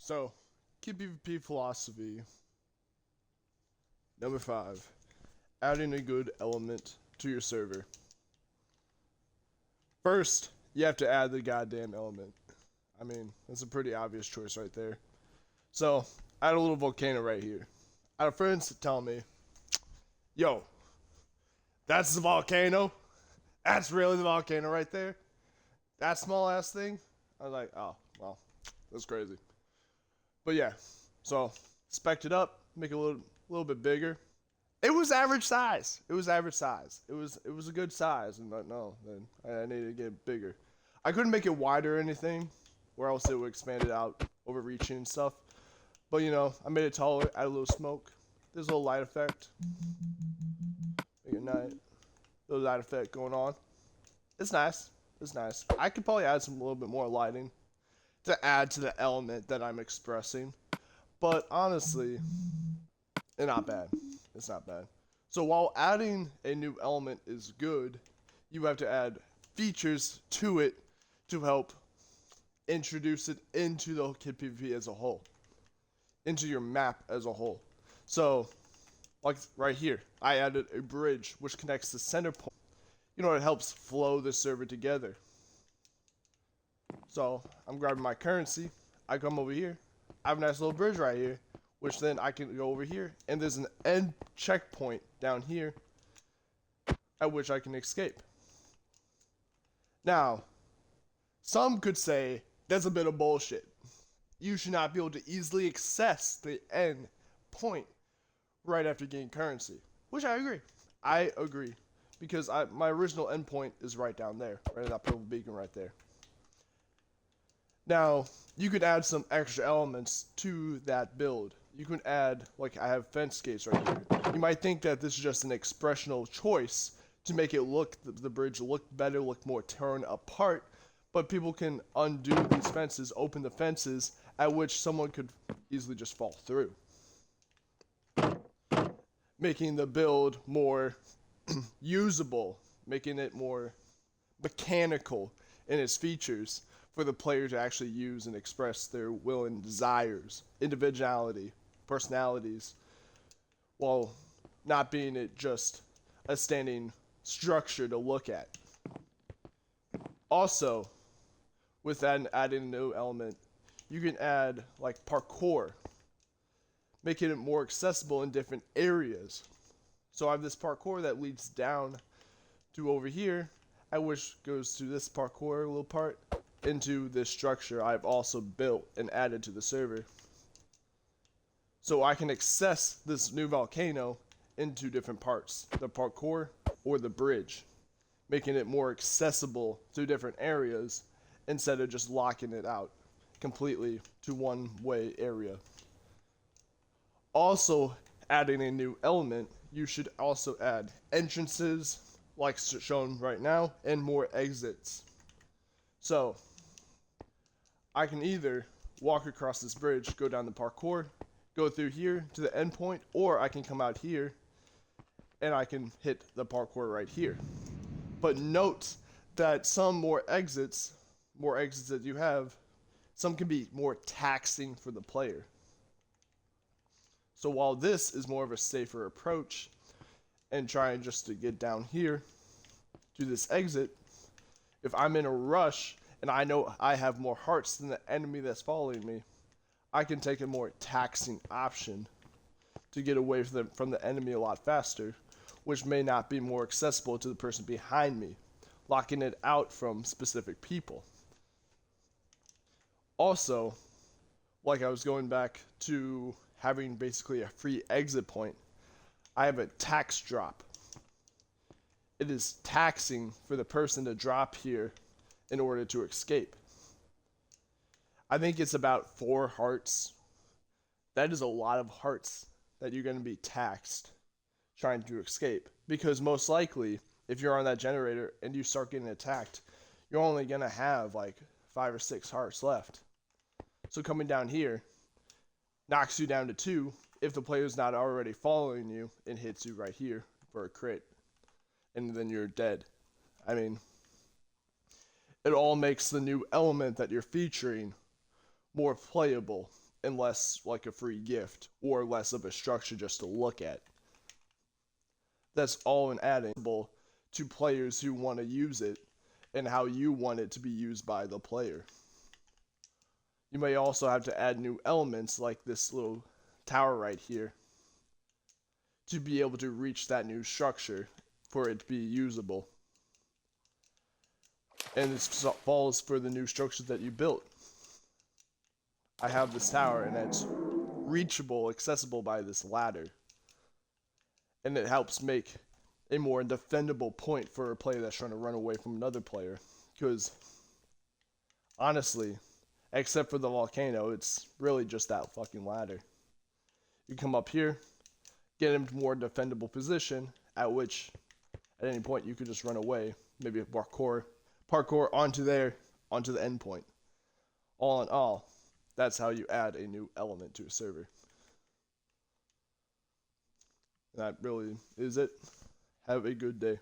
So, key PvP philosophy. Number 5. Adding a good element to your server. First, you have to add the goddamn element. I mean, that's a pretty obvious choice right there. So, I had a little volcano right here. I had friends tell me, yo, that's the volcano? That's really the volcano right there? That small ass thing? I was like, oh, well, that's crazy. But yeah, so spec'd it up, make it a little bit bigger. It was average size. It was average size. It was a good size, and like, no, then I needed to get bigger. I couldn't make it wider or anything, or else it would expand it out, overreaching and stuff. But I made it taller, add a little smoke. There's a little light effect. Make it night. Little light effect going on. It's nice. It's nice. I could probably add some a little bit more lighting to add to the element that I'm expressing. But honestly, it's not bad. It's not bad. So while adding a new element is good, you have to add features to it to help introduce it into the Kid PvP as a whole, into your map as a whole. So, like right here, I added a bridge which connects the center point. It helps flow the server together. So I'm grabbing my currency. I come over here. I have a nice little bridge right here, which then I can go over here, and there's an end checkpoint down here at which I can escape. Now, some could say that's a bit of bullshit. You should not be able to easily access the end point right after getting currency, which I agree. I agree because my original endpoint is right down there, right at that purple beacon right there. Now, you could add some extra elements to that build. You can add, like I have fence gates right here. You might think that this is just an expressional choice to make it look, the bridge look better, look more torn apart, but people can undo these fences, open the fences, at which someone could easily just fall through. Making the build more usable, making it more mechanical in its features for the player to actually use and express their will and desires, individuality, personalities, while not being it just a standing structure to look at. Also, with that adding a new element, you can add like parkour, making it more accessible in different areas. So I have this parkour that leads down to over here, which goes to this parkour little part into this structure I've also built and added to the server. So I can access this new volcano into different parts, the parkour or the bridge, making it more accessible to different areas instead of just locking it out completely to one way area. Also, adding a new element, you should also add entrances like shown right now and more exits. So I can either walk across this bridge, go down the parkour, go through here to the endpoint, or I can come out here and I can hit the parkour right here. But note that some more exits that you have, some can be more taxing for the player. So while this is more of a safer approach and trying just to get down here to this exit, if I'm in a rush and I know I have more hearts than the enemy that's following me, I can take a more taxing option to get away from the enemy a lot faster, which may not be more accessible to the person behind me, locking it out from specific people. Also, like I was going back to having basically a free exit point, I have a tax drop. It is taxing for the person to drop here in order to escape. I think it's about 4 hearts. That is a lot of hearts that you're going to be taxed trying to escape. Because most likely, if you're on that generator and you start getting attacked, you're only going to have like 5 or 6 hearts left. So coming down here knocks you down to 2 if the player's not already following you and hits you right here for a crit. And then you're dead. I mean, it all makes the new element that you're featuring more playable and less like a free gift or less of a structure just to look at. That's all in adding to players who want to use it and how you want it to be used by the player. You may also have to add new elements like this little tower right here to be able to reach that new structure for it to be usable. And this falls for the new structures that you built. I have this tower and it's reachable, accessible by this ladder. And it helps make a more defendable point for a player that's trying to run away from another player. Because, honestly, except for the volcano, it's really just that fucking ladder. You come up here, get him to a more defendable position, at which, at any point, you could just run away. Maybe parkour onto there, onto the end point. All in all, that's how you add a new element to a server. That really is it. Have a good day.